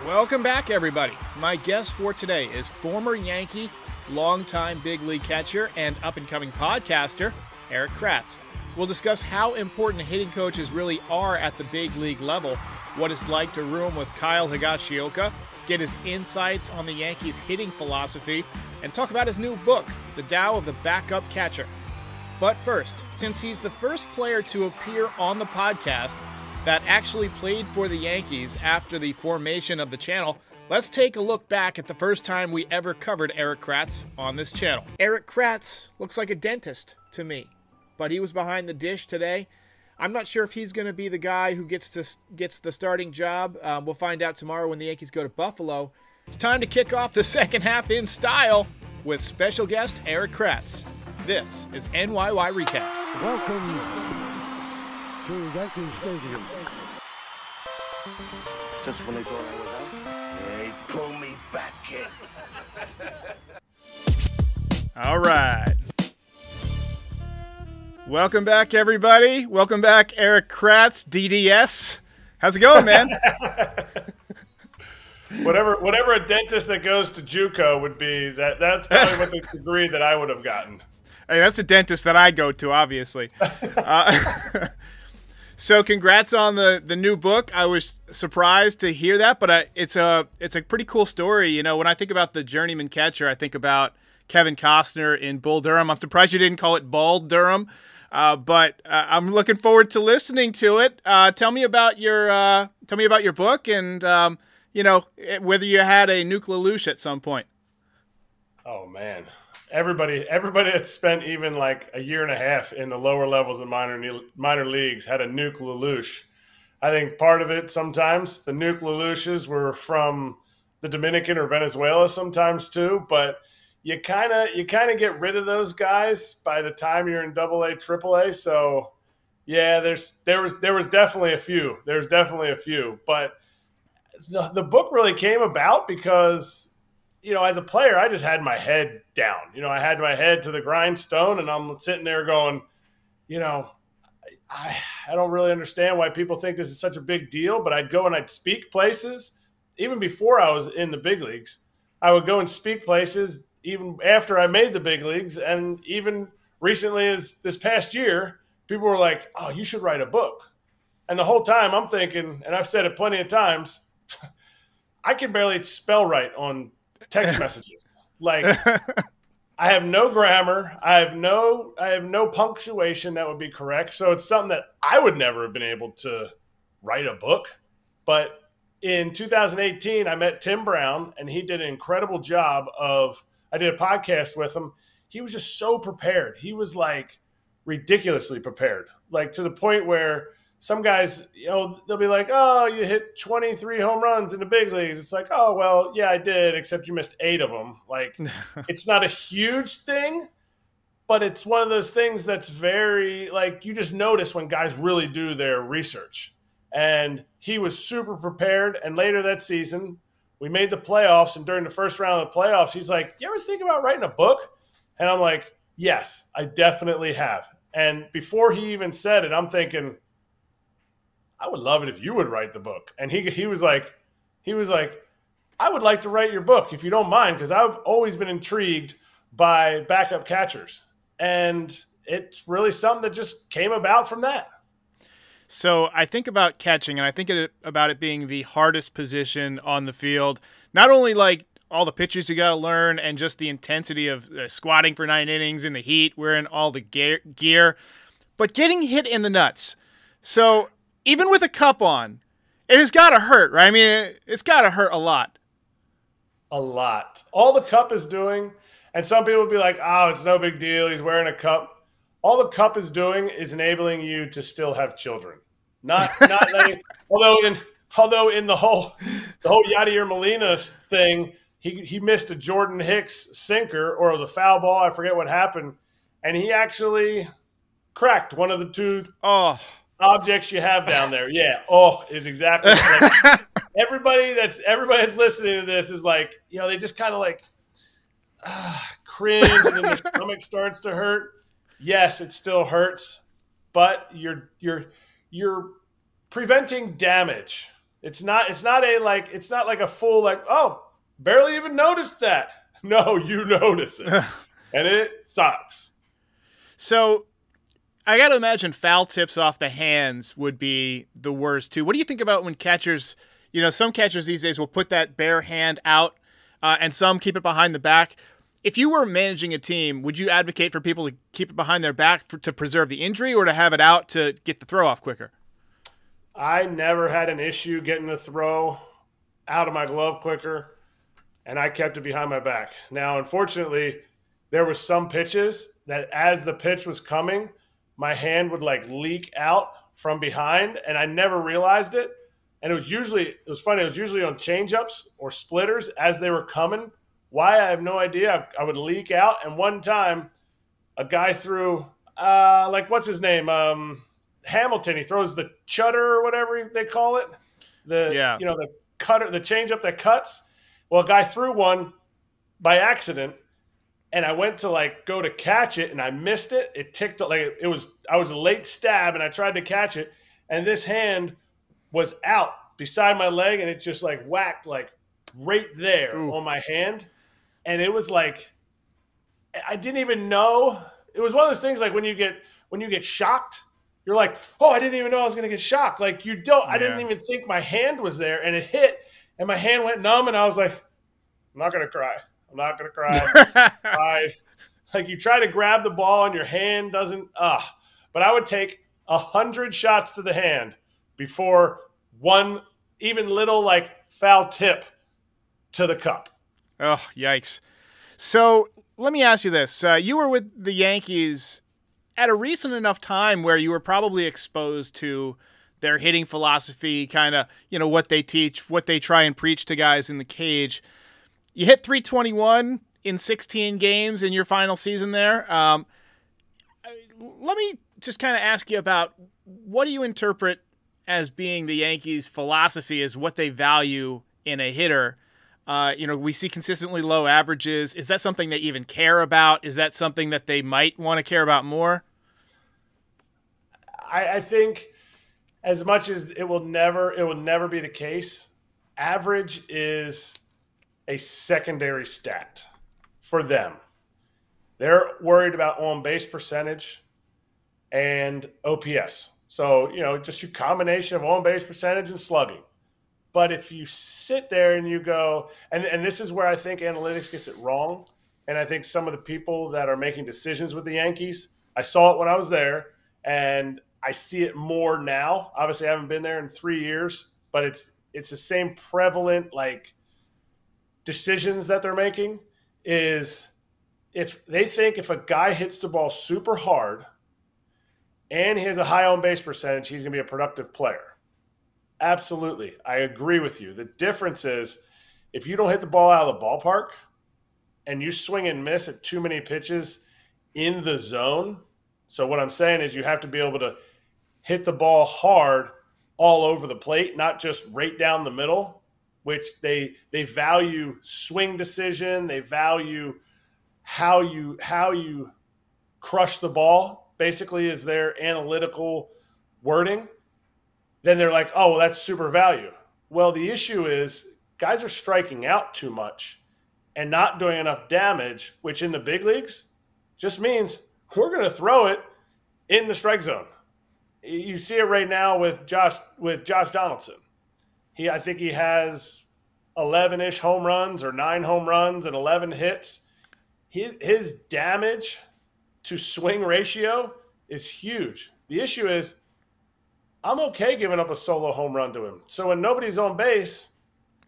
Welcome back, everybody. My guest for today is former Yankee, longtime big league catcher, and up-and-coming podcaster, Erik Kratz. We'll discuss how important hitting coaches really are at the big league level, what it's like to room with Kyle Higashioka, get his insights on the Yankees' hitting philosophy, and talk about his new book, The Tao of the Backup Catcher. But first, since he's the first player to appear on the podcast that actually played for the Yankees after the formation of the channel, let's take a look back at the first time we ever covered Erik Kratz on this channel. Erik Kratz looks like a dentist to me, but he was behind the dish today. I'm not sure if he's going to be the guy who gets the starting job. We'll find out tomorrow when the Yankees go to Buffalo. It's time to kick off the second half in style with special guest Erik Kratz. This is NYY Recaps. Welcome to Yankee Stadium. Just when they thought I was out, they pull me back in. All right. Welcome back, everybody. Welcome back, Erik Kratz, DDS. How's it going, man? Whatever a dentist that goes to JUCO would be, that's probably what the degree that I would have gotten. Hey, that's a dentist that I go to, obviously. So congrats on the new book. I was surprised to hear that, but it's a pretty cool story. You know, when I think about the journeyman catcher, I think about Kevin Costner in Bull Durham. I'm surprised you didn't call it Bald Durham, but I'm looking forward to listening to it. Tell me about your book, and you know, whether you had a nuclear louche at some point. Oh man. Everybody that spent even like a year and a half in the lower levels of minor leagues had a nuke lelouch. I think part of it sometimes, the nuke lelouches were from the Dominican or Venezuela sometimes too, but you kind of get rid of those guys by the time you're in AA, AAA. So yeah, there was definitely a few. There's definitely a few, but the book really came about because, you know, as a player, I just had my head down. You know, I had my head to the grindstone, and I'm sitting there going, you know, I don't really understand why people think this is such a big deal, but I'd go and I'd speak places. Even before I was in the big leagues, I would go and speak places even after I made the big leagues. And even recently as this past year, people were like, oh, you should write a book. And the whole time I'm thinking, and I've said it plenty of times, I can barely spell right on text messages. Like, I have no grammar. I have no punctuation that would be correct. So it's something that I would never have been able to write a book. But in 2018, I met Tim Brown, and he did an incredible job I did a podcast with him. He was just so prepared. He was like ridiculously prepared, like to the point where some guys, you know, they'll be like, oh, you hit 23 home runs in the big leagues. It's like, oh, well, yeah, I did, except you missed 8 of them. Like, it's not a huge thing, but it's one of those things that's very, like, you just notice when guys really do their research. And he was super prepared. And later that season, we made the playoffs. And during the first round of the playoffs, he's like, you ever think about writing a book? And I'm like, yes, I definitely have. And before he even said it, I'm thinking, I would love it if you would write the book. And he was like, I would like to write your book if you don't mind, because I've always been intrigued by backup catchers. And it's really something that just came about from that. So I think about catching, and I think about it being the hardest position on the field. Not only like all the pitches you got to learn and just the intensity of squatting for 9 innings in the heat, wearing all the gear, but getting hit in the nuts. So even with a cup on, it has got to hurt, right? I mean, it's got to hurt a lot. A lot. All the cup is doing, and some people will be like, oh, it's no big deal, he's wearing a cup. All the cup is doing is enabling you to still have children. Not letting, although in the whole Yadier Molina thing, he missed a Jordan Hicks sinker, or it was a foul ball, I forget what happened, and he actually cracked one of the two objects you have down there. Yeah. Is exactly like, everybody that's listening to this is like, you know, they just kind of like cringe, and then their stomach starts to hurt. Yes, it still hurts, but you're preventing damage It's not like a full like, oh, barely even noticed that. No, you notice it. And it sucks. So I got to imagine foul tips off the hands would be the worst too. What do you think about when catchers, some catchers these days will put that bare hand out and some keep it behind the back. If you were managing a team, would you advocate for people to keep it behind their back to preserve the injury or to have it out to get the throw off quicker? I never had an issue getting the throw out of my glove quicker, and I kept it behind my back. Now, unfortunately, there was some pitches that as the pitch was coming, my hand would like leak out from behind, and I never realized it. And it was funny, it was usually on changeups or splitters as they were coming. Why, I have no idea. I would leak out. And one time, a guy threw, what's his name? Hamilton. He throws the chutter or whatever they call it. The cutter, the changeup that cuts. Well, a guy threw one by accident, and I went to go to catch it, and I missed it. It ticked I was a late stab, and I tried to catch it, and this hand was out beside my leg, and it just whacked right there on my hand. And it was I didn't even know. It was one of those things when you get shocked, you're like, oh, I didn't even know I was going to get shocked. I didn't even think my hand was there, and it hit, and my hand went numb, and I was like, I'm not going to cry. I'm not going to cry. You try to grab the ball and your hand doesn't. But I would take 100 shots to the hand before one even little foul tip to the cup. Oh, yikes. So let me ask you this. You were with the Yankees at a recent enough time where you were probably exposed to their hitting philosophy, kind of, what they teach, what they try and preach to guys in the cage. You hit 321 in 16 games in your final season there. Let me just kind of ask you about what do you interpret as being the Yankees' philosophy, is what they value in a hitter. We see consistently low averages. Is that something they even care about? Is that something that they might want to care about more? I think as much as it will never be the case, average is a secondary stat for them. They're worried about on-base percentage and OPS. So, just your combination of on-base percentage and slugging. But if you sit there and you go, and this is where I think analytics gets it wrong, and I think some of the people that are making decisions with the Yankees, I saw it when I was there, and I see it more now. Obviously, I haven't been there in 3 years, but it's the same prevalent decisions that they're making is if they think if a guy hits the ball super hard and he has a high on-base percentage, he's going to be a productive player. Absolutely. I agree with you. The difference is if you don't hit the ball out of the ballpark and you swing and miss at too many pitches in the zone. So what I'm saying is you have to be able to hit the ball hard all over the plate, not just right down the middle, which they value swing decision. They value how you crush the ball, basically, is their analytical wording. Then they're like, oh, well, that's super value. Well, the issue is guys are striking out too much and not doing enough damage, which in the big leagues just means we're going to throw it in the strike zone. You see it right now with Josh Donaldson. I think he has 11-ish home runs or 9 home runs and 11 hits. His damage to swing ratio is huge. The issue is I'm okay giving up a solo home run to him. So when nobody's on base,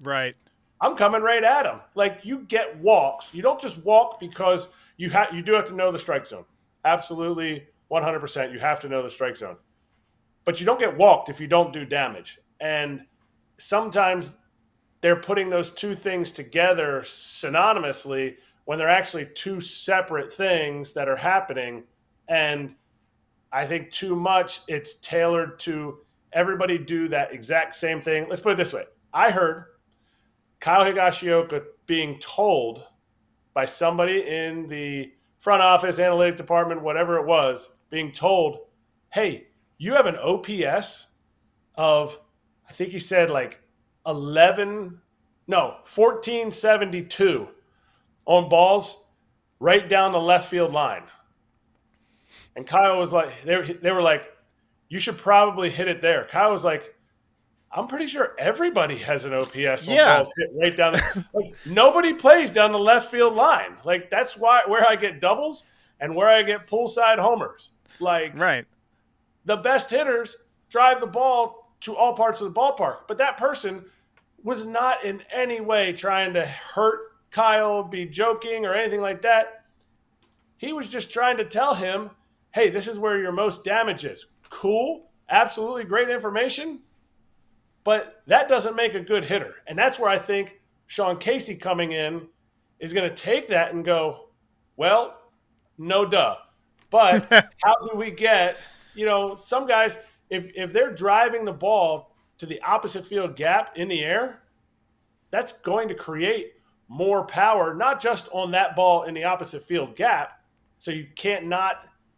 right, I'm coming right at him. You get walks. You don't just walk because you do have to know the strike zone. Absolutely, 100%. You have to know the strike zone. But you don't get walked if you don't do damage. And sometimes they're putting those two things together synonymously when they're actually two separate things that are happening. And I think too much it's tailored to everybody do that exact same thing. Let's put it this way. I heard Kyle Higashioka being told by somebody in the front office, analytics department, whatever it was, being told, hey, you have an OPS of, I think he said 1472 on balls right down the left field line. And Kyle was like, they were like, you should probably hit it there. Kyle was like, I'm pretty sure everybody has an OPS on balls hit right down. Like, nobody plays down the left field line. Like, that's where I get doubles and where I get poolside homers. Like, Right. The best hitters drive the ball to all parts of the ballpark. But that person was not in any way trying to hurt Kyle, be joking or anything like that. He was just trying to tell him, hey, this is where your most damage is. Cool. Absolutely great information. But that doesn't make a good hitter. And that's where I think Sean Casey coming in is going to take that and go, well, no duh. But how do we get, some guys, if they're driving the ball to the opposite field gap in the air, that's going to create more power, not just on that ball in the opposite field gap. So you can't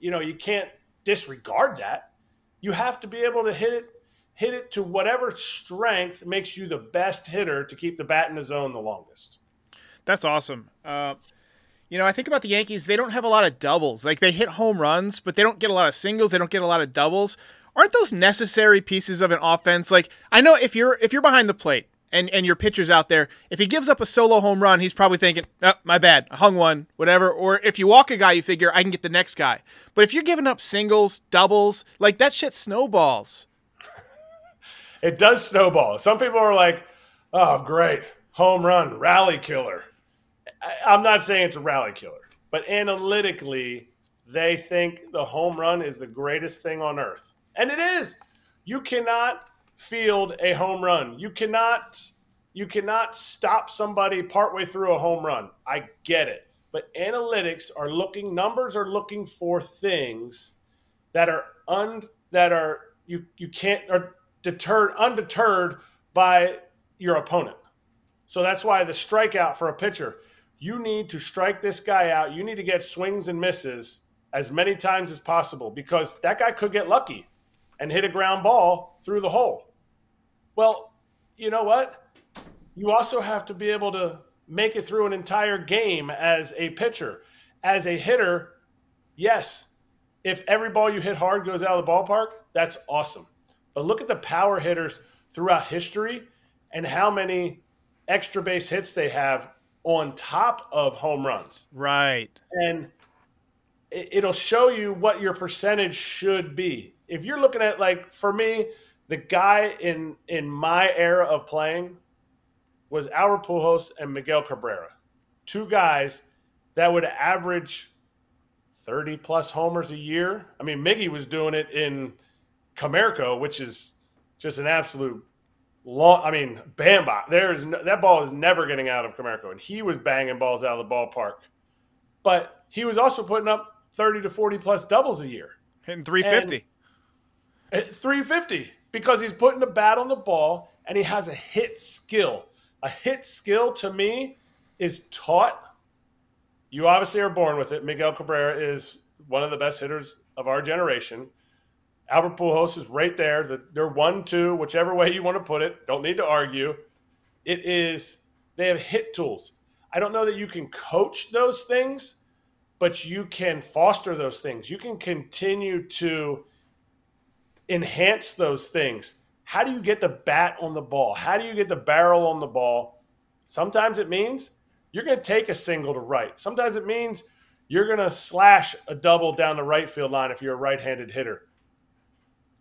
you can't disregard that. You have to be able to hit it to whatever strength makes you the best hitter to keep the bat in the zone the longest. That's awesome. I think about the Yankees. They don't have a lot of doubles. Like, they hit home runs, but they don't get a lot of singles. They don't get a lot of doubles. Aren't those necessary pieces of an offense? Like, I know if you're behind the plate and your pitcher's out there, if he gives up a solo home run, he's probably thinking, oh, my bad, I hung one, whatever. Or if you walk a guy, you figure I can get the next guy. But if you're giving up singles, doubles, like, that shit snowballs. It does snowball. Some people are like, oh, great, home run, rally killer. I'm not saying it's a rally killer, but analytically, they think the home run is the greatest thing on earth. And it is. You cannot field a home run. You cannot stop somebody partway through a home run. I get it. But analytics numbers are looking for things that are undeterred by your opponent. So that's why the strikeout for a pitcher, you need to strike this guy out. You need to get swings and misses as many times as possible because that guy could get lucky and hit a ground ball through the hole. Well, you know what? You also have to be able to make it through an entire game as a pitcher. As a hitter, yes, if every ball you hit hard goes out of the ballpark, that's awesome. But look at the power hitters throughout history and how many extra base hits they have on top of home runs. Right. And it'll show you what your percentage should be. If you're looking at, like, for me, the guy in my era of playing was Albert Pujols and Miguel Cabrera. Two guys that would average 30-plus homers a year. I mean, Miggy was doing it in Comerica, which is just an absolute Bamba. That ball is never getting out of Comerica, and he was banging balls out of the ballpark. But he was also putting up 30 to 40-plus doubles a year. Hitting 350. And 350 because he's putting the bat on the ball, and he has a hit skill. A hit skill, to me, is taught. You obviously are born with it. Miguel Cabrera is one of the best hitters of our generation. Albert Pujols is right there. They're 1-2, whichever way you want to put it. Don't need to argue. They have hit tools. I don't know that you can coach those things, but you can foster those things. You can continue to enhance those things. How do you get the bat on the ball? How do you get the barrel on the ball? Sometimes it means you're going to take a single to right. Sometimes it means you're going to slash a double down the right field line if you're a right-handed hitter.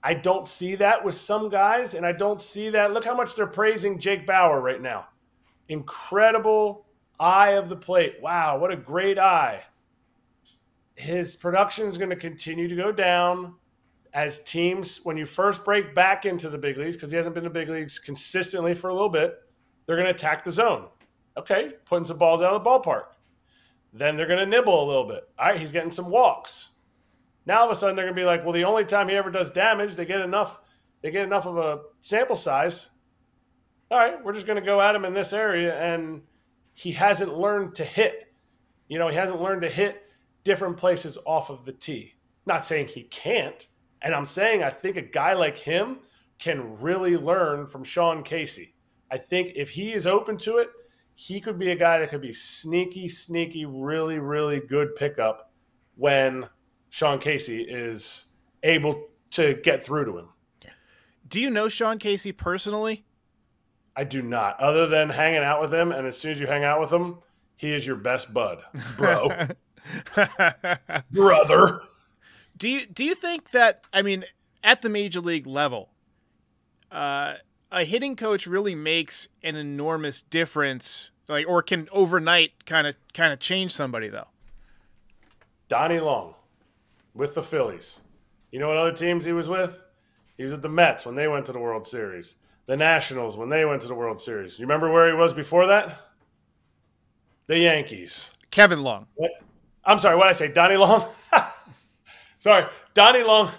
I don't see that with some guys, and I don't see that. Look how much they're praising Jake Bauer right now. Incredible eye of the plate. Wow, what a great eye. His production is going to continue to go down as teams, when you first break back into the big leagues, because he hasn't been in the big leagues consistently for a little bit, they're going to attack the zone. Okay, putting some balls out of the ballpark. Then they're going to nibble a little bit. All right, he's getting some walks. Now all of a sudden they're going to be like, well, the only time he ever does damage, they get enough of a sample size. All right, we're just going to go at him in this area, and he hasn't learned to hit. He hasn't learned to hit different places off of the tee. Not saying he can't, and I'm saying I think a guy like him can really learn from Sean Casey. I think if he is open to it, he could be a guy that could be sneaky, really, really good pickup when Sean Casey is able to get through to him. Do you know Sean Casey personally? I do not, other than hanging out with him. And as soon as you hang out with him, he is your best bud, bro. Brother. Do you think that, I mean, at the major league level, a hitting coach really makes an enormous difference, like, or can overnight kind of change somebody though? Donnie Long with the Phillies. You know what other teams he was with? He was with the Mets when they went to the World Series. The Nationals when they went to the World Series. You remember where he was before that? The Yankees. Kevin Long. What? I'm sorry, what did I say? Donnie Long? Sorry, Donnie Long.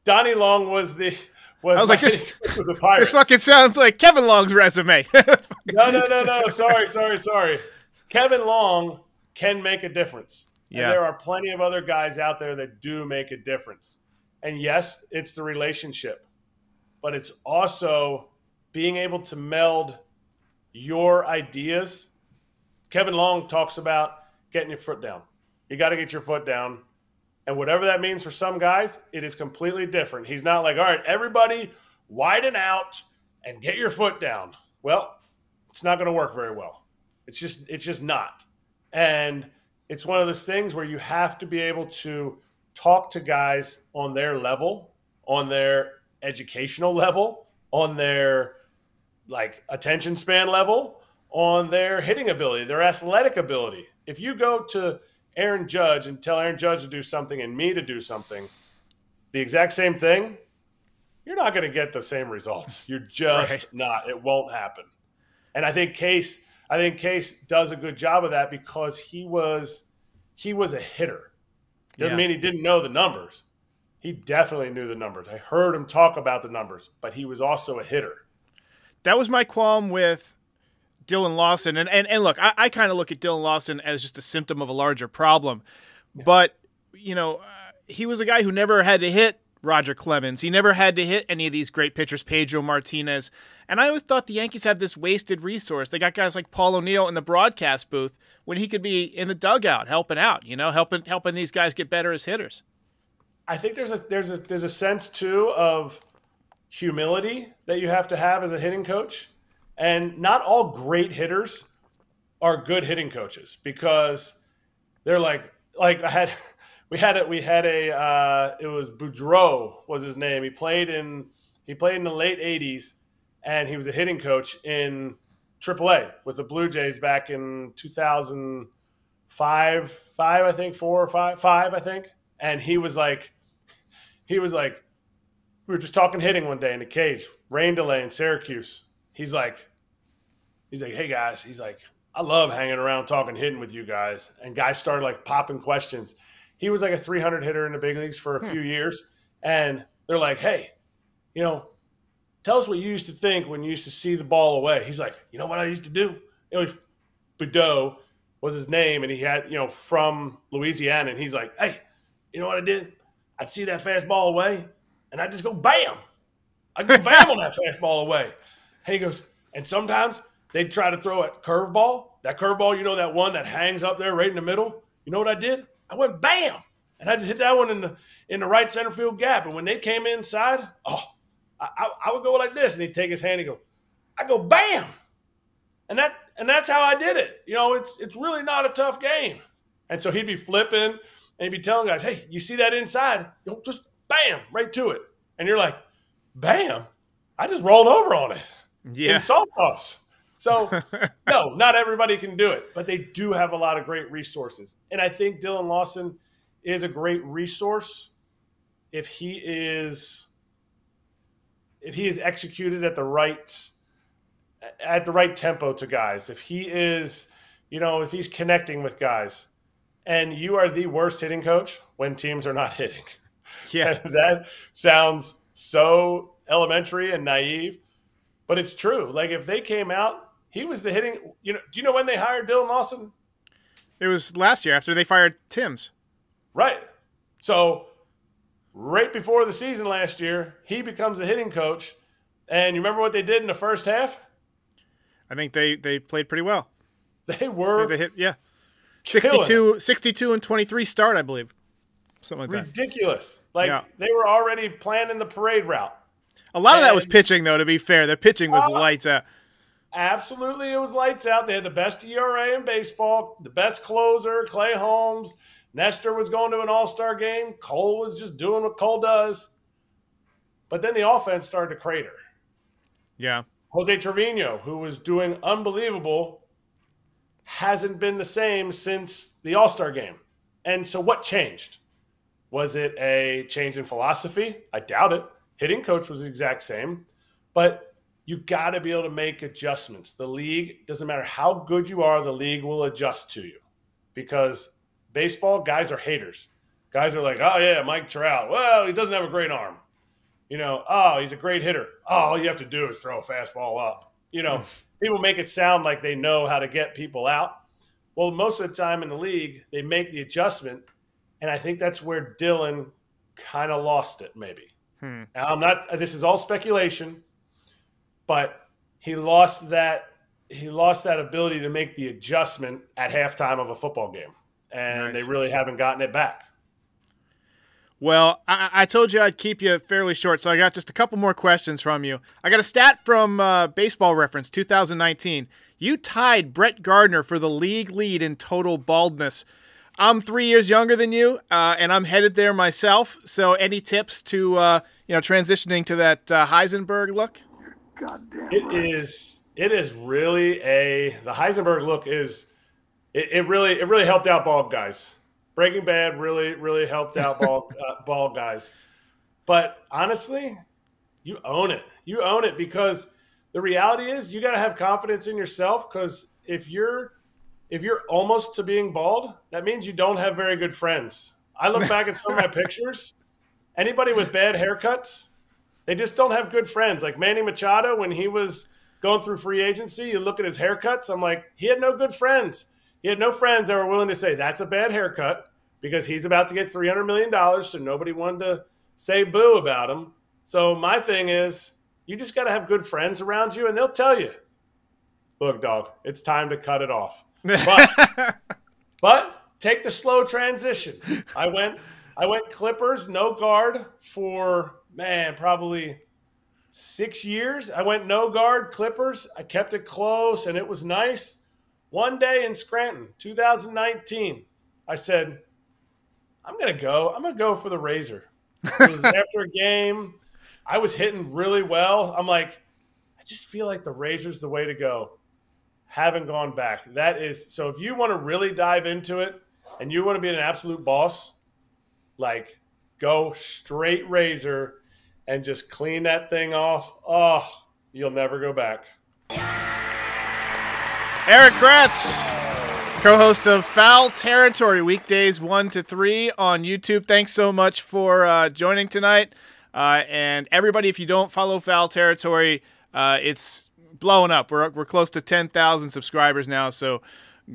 Donnie Long was the. I was like, this Pirates. fucking sounds like Kevin Long's resume. No. Sorry. Kevin Long can make a difference. Yeah. And there are plenty of other guys out there that do make a difference. And yes, it's the relationship. But it's also being able to meld your ideas. Kevin Long talks about getting your foot down. You got to get your foot down. And whatever that means for some guys, it is completely different. He's not like, all right, everybody widen out and get your foot down. Well, it's not going to work very well. It's just not. And it's one of those things where you have to be able to talk to guys on their level, on their educational level, on their attention span level, on their hitting ability, their athletic ability. If you go to Aaron Judge and tell Aaron Judge to do something and me to do something, the exact same thing, you're not going to get the same results. You're just not. It won't happen. And I think Case does a good job of that because he was a hitter. Doesn't mean he didn't know the numbers. He definitely knew the numbers. I heard him talk about the numbers, but he was also a hitter. That was my qualm with Dylan Lawson. And look, I kind of look at Dylan Lawson as just a symptom of a larger problem. Yeah. But, he was a guy who never had to hit Roger Clemens. He never had to hit any of these great pitchers, Pedro Martinez. And I always thought the Yankees have this wasted resource. They got guys like Paul O'Neill in the broadcast booth when he could be in the dugout helping out, helping these guys get better as hitters. I think there's a sense, too, of humility that you have to have as a hitting coach. And not all great hitters are good hitting coaches because they're it was Boudreau was his name. He played in the late 80s and he was a hitting coach in AAA with the Blue Jays back in 2005, I think, 4 or 5, I think. And he was like, we were just talking hitting one day in the cage, rain delay in Syracuse. He's like, hey guys, he's like, I love hanging around talking hitting with you guys. And guys started popping questions. He was like a 300 hitter in the big leagues for a few years. And they're like, hey, tell us what you used to think when you used to see the ball away. He's like, you know what I used to do? Boudreau was his name. And he had, from Louisiana. And he's like, hey, you know what I did? I'd see that fastball away and I'd just go bam. I'd go bam on that fastball away. And he goes, and sometimes they'd try to throw a curveball. That curveball, that one that hangs up there right in the middle. You know what I did? I went bam. And I just hit that one in the right center field gap. And when they came inside, I would go like this. And he'd take his hand and go, I go bam. And that's how I did it. It's really not a tough game. And so he'd be flipping and he'd be telling guys, hey, you see that inside? Just bam, right to it. And you're like, bam, I just rolled over on it. Yeah. In softballs. So, no, not everybody can do it, but they do have a lot of great resources. And I think Dylan Lawson is a great resource if he is executed at the right tempo to guys. If he is, if he's connecting with guys. And you are the worst hitting coach when teams are not hitting. Yeah. That sounds so elementary and naive. But it's true. If they came out, he was the hitting. Do you know when they hired Dylan Lawson? It was last year after they fired Timms. Right. So right before the season last year, he becomes the hitting coach. And you remember what they did in the first half? I think they played pretty well. They were They hit, yeah. killing 62 and 23 start, I believe. Something like that. ridiculous. Like, Yeah. they were already planning the parade route. A lot of that was pitching, though, to be fair. Their pitching was lights out. Absolutely, it was lights out. They had the best ERA in baseball, the best closer, Clay Holmes. Nestor was going to an all-star game. Cole was just doing what Cole does. But then the offense started to crater. Yeah. Jose Trevino, who was doing unbelievable, hasn't been the same since the all-star game. And so what changed? Was it a change in philosophy? I doubt it. Hitting coach was the exact same. But you got to be able to make adjustments. The league, doesn't matter how good you are, the league will adjust to you. Because baseball, guys are haters. Guys are like, oh, yeah, Mike Trout. Well, he doesn't have a great arm. You know, oh, he's a great hitter. Oh, all you have to do is throw a fastball up. You know, people make it sound like they know how to get people out. Well, most of the time in the league, they make the adjustment. And I think that's where Dylan kind of lost it, maybe. Now, this is all speculation, but he lost that ability to make the adjustment at halftime of a football game. And They really haven't gotten it back. Well, I told you I'd keep you fairly short, so I got just a couple more questions from you. I got a stat from Baseball Reference 2019. You tied Brett Gardner for the league lead in total baldness. I'm 3 years younger than you, and I'm headed there myself. So any tips to transitioning to that Heisenberg look? Goddamn. It is really the Heisenberg look is it really helped out bald guys. Breaking Bad really helped out bald guys. But honestly, you own it. You own it because the reality is you got to have confidence in yourself, because if you're almost to being bald, that means you don't have very good friends. I look back at some of my pictures. Anybody with bad haircuts, they just don't have good friends. Like Manny Machado, when he was going through free agency, you look at his haircuts, I'm like, he had no good friends. He had no friends that were willing to say, that's a bad haircut, because he's about to get $300 million, so nobody wanted to say boo about him. So my thing is, you just got to have good friends around you, and they'll tell you, look, dog, it's time to cut it off. But take the slow transition. I went Clippers, no guard for, probably 6 years. I went no guard Clippers. I kept it close, and it was nice. One day in Scranton, 2019, I said, I'm going to go for the razor. It was after a game. I was hitting really well. I'm like, I just feel like the razor's the way to go. Haven't gone back. That is, so if you want to really dive into it and you want to be an absolute boss, like, go straight razor and just clean that thing off. Oh, you'll never go back. Erik Kratz, co-host of Foul Territory, weekdays 1 to 3 on YouTube. Thanks so much for joining tonight. And everybody, if you don't follow Foul Territory, it's blowing up. We're close to 10,000 subscribers now, so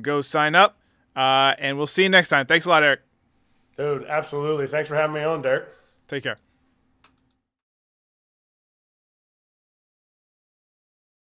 go sign up. And we'll see you next time. Thanks a lot, Erik. Dude, absolutely. Thanks for having me on, Derek. Take care.